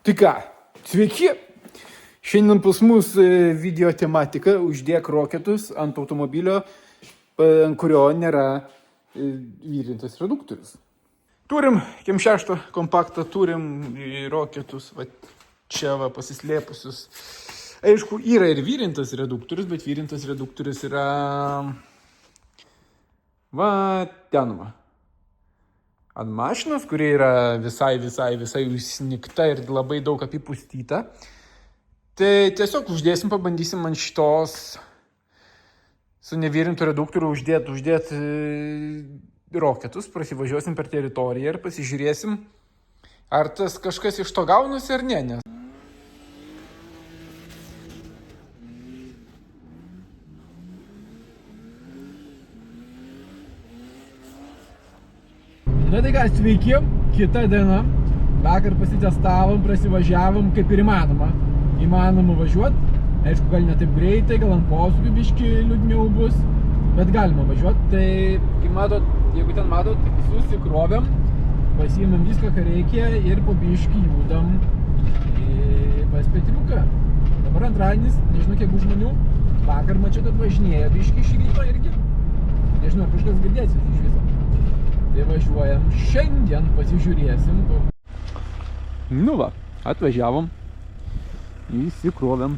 Tai ką, sveiki! Šiandien pas mus video tematika uždėk roketus ant automobilio, ant kurio nėra vyrintas reduktorius. Turim KM6 kompaktą, turim roketus, va čia va pasislėpusius. Aišku, yra ir vyrintas reduktorius, bet vyrintas reduktorius yra va ten va. Ant mašinos, kuri yra visai užsnigta ir labai daug apipustyta. Tai tiesiog uždėsim, pabandysim ant šitos su nevyrintu reduktoriu uždėti roketus, prasivažiuosim per teritoriją ir pasižiūrėsim, ar tas kažkas iš to gaunasi ar ne. Na tai ką, sveiki, kita diena. Vakar pasitestavom, prasivažiavom kaip ir įmanoma. Įmanoma važiuoti. Aišku, gal ne taip greitai, gal ant posūkių biški liūdniau bus, bet galima važiuoti. Tai, kaip matot, jeigu ten matot, susikrovėm, pasiėmėm viską, ką reikia ir po biški judam pas Petriuką. Dabar antradienis, nežinau kiek žmonių. Vakar mačiau, kad važinėja biški iš ryto irgi. Nežinau, ar kažkas girdėsis iš viso. Tai važiuojam, šiandien pasižiūrėsim. Nu va, atvažiavom, įsikrovėm.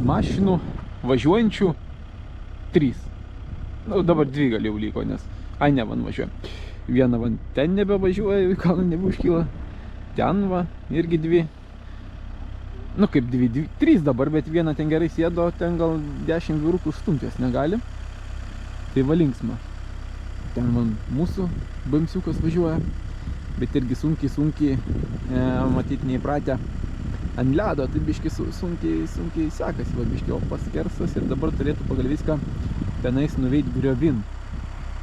Mašinų važiuojančių 3. Nu, dabar 2 gal jau liko, nes ne, van važiuoja. Viena van ten nebevažiuoja, į kalną nebeužkyla. Ten va, irgi 2. Nu kaip 2, 3 dabar, bet viena ten gerai sėdo, ten gal 10 vyrukų stumtės negali. Tai va linksma. Ten man mūsų bamsiukas važiuoja, bet irgi sunkiai, matyti neįpratę ant ledo, tai biški sunkiai sekasi, va biški opas kersas ir dabar turėtų pagal viską tenais nuveiti griovin,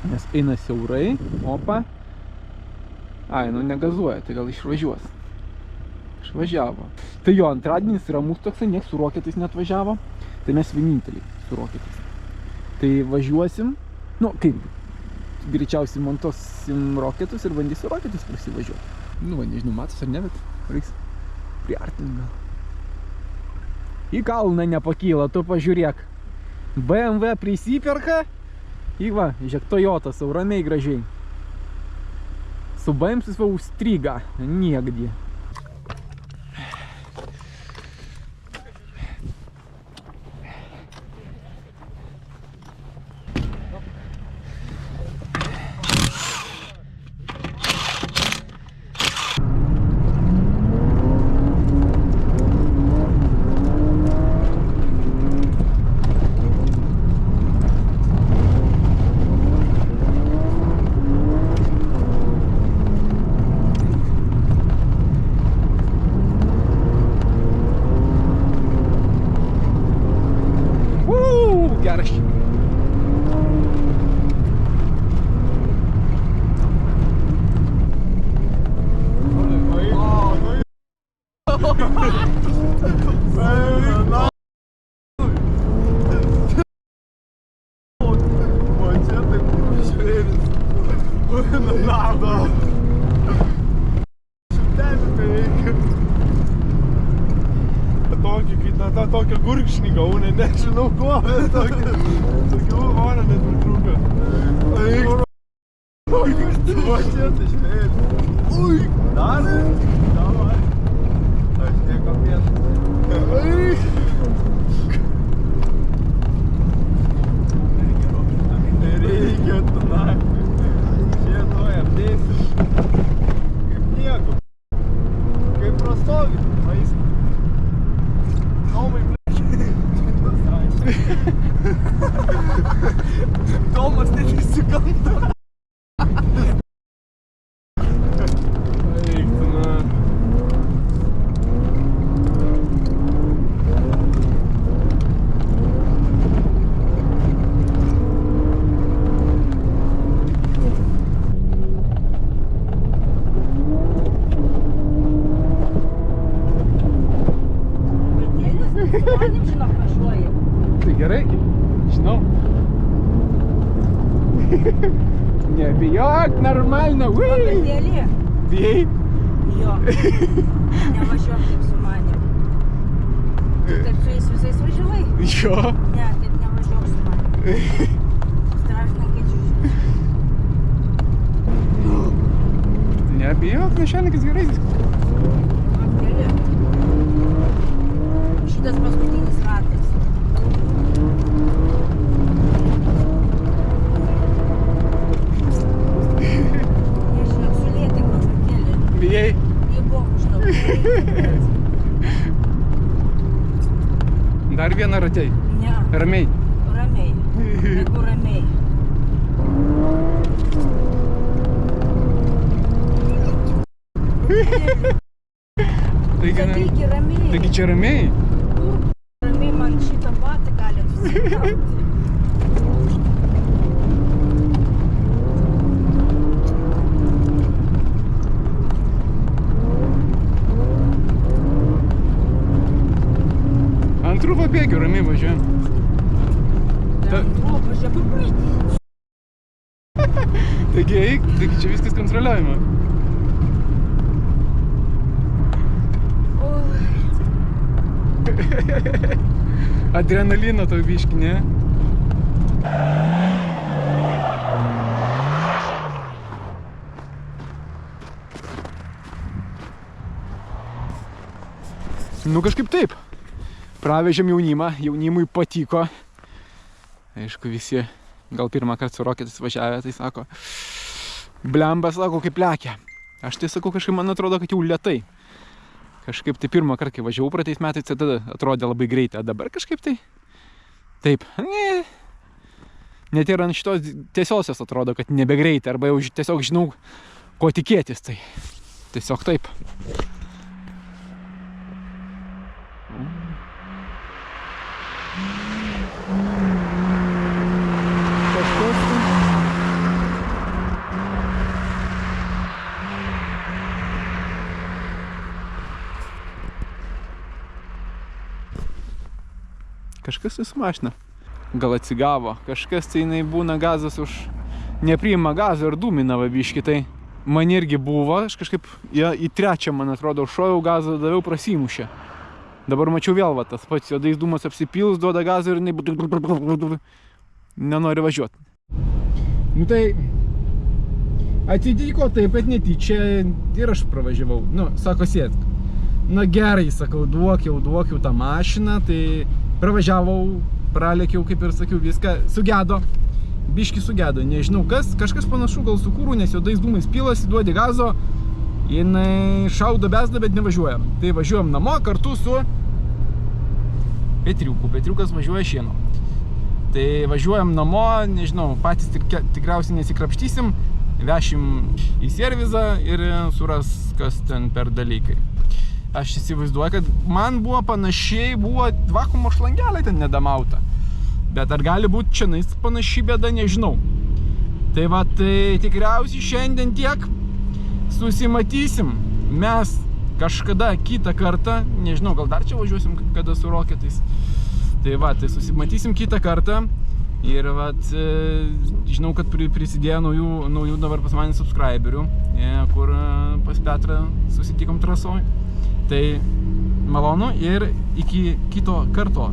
nes eina siaurai, opa, nu negazuoja, tai gal išvažiuos. Išvažiavo. Tai jo, antradienis yra mūsų toksai, nieks su roketais neatvažiavo, tai mes vieninteliai su roketais. Tai važiuosim, nu kaip, greičiausiai montuosim roketus ir bandysiu roketus prasivažiuoti. Nu va, nežinau, matos ar ne, bet reiks priartinti gal. Į kalną nepakyla, tu pažiūrėk. BMW prisiperka, į va, žiūrėk, Toyota sau ramiai gražiai. Su BM va užstryga, niekdį. Geras. Tokią gurkšnį gaunę, nežinau ko, bet tokių oro net pritrūko. Va čia, tai žinai. Ui, dar? Davai. Aš nieko pėtas. Reikia tu naktį. Čia tuoj apdėsim. Kaip nieko. Kaip prastovi. Maistą. Tomas net įsiganda. Eiktina. Tai gerai, žinau. Nebijok, normalno. Pagalėlė? Bijai? Jo. Nevažiuok taip su manim. Tu taip su jais visais važiavai? Jo. Ne, taip nevažiuok su manim. Strašninkai čiūžiai. Nebijok, nešelnikis gerai. Apkeli. Šitas paskutinis ratas. Nežinau, sulėtik truputėlį. Bijai? Jie buvo žinau. Dar vieną ratei. Ne, Ramiai. ramiai. Jeigu ramiai. Sakyki ramiai. Taigi čia ramiai. Kur ramiai man šitą batą gali susikrauti. Antrų pabėgių ramiai važiuojam. O, pažiūrėk. Taigi eik, taigi čia viskas kontroliuojama. Adrenalino tau biški, ne? Nu kažkaip taip. Pravežėm jaunimą, jaunimui patiko. Aišku, visi gal pirmą kartą su roketais važiavę, tai sako, blemba, sako, kaip lekia. Aš tai sakau, kažkaip man atrodo, kad jau lėtai. Kažkaip tai pirmą kartą, kai važiavau praeitais metais, tai tada atrodė labai greitai, o dabar kažkaip tai taip. Net ir ant šitos tiesiosios atrodo, kad nebegreitai, arba jau tiesiog žinau, ko tikėtis, tai tiesiog taip. Kažkas tai su mašina gal atsigavo, kažkas tai jinai būna gazas už nepriima gazo ir dūmina vabiški, tai man irgi buvo, aš kažkaip į trečią, man atrodo, šojau gazą, daviau prasimušę. Dabar mačiau vėl va tas pats juodais dūmas apsipilus, duoda gazą ir jinai nenori važiuoti. Nu tai atitiko taip, bet netyčia ir aš pravažiavau. Nu, sako, sėsk. Na gerai, sakau, duok jau tą mašiną, tai pravažiavau, pralėkiau, kaip ir sakiau, viską sugedo, biški sugedo, nežinau kas, kažkas panašu gal su kūru, nes juodais dūmais pilasi, duodi gazo, jinai šaudo bezda, bet nevažiuoja. Tai važiuojam namo kartu su Petriuku, Petriukas važiuoja šieno. Tai važiuojam namo, nežinau, patys tikriausiai nesikrapštysim, vešim į servizą ir suras, kas ten per dalykai. Aš įsivaizduoju, kad man buvo panašiai, buvo vakuumo šlangelė ten nedamauta. Bet ar gali būti čia panaši bėda, nežinau. Tai va, tai tikriausiai šiandien tiek susimatysim. Mes kažkada kitą kartą, nežinau, gal dar čia važiuosim kada su roketais. Tai va, tai susimatysim kitą kartą. Ir vat, žinau, kad prisidėjo naujų dabar pas manį subscriberių, kur pas Petrą susitikom trasoj. Tai malonu ir iki kito karto.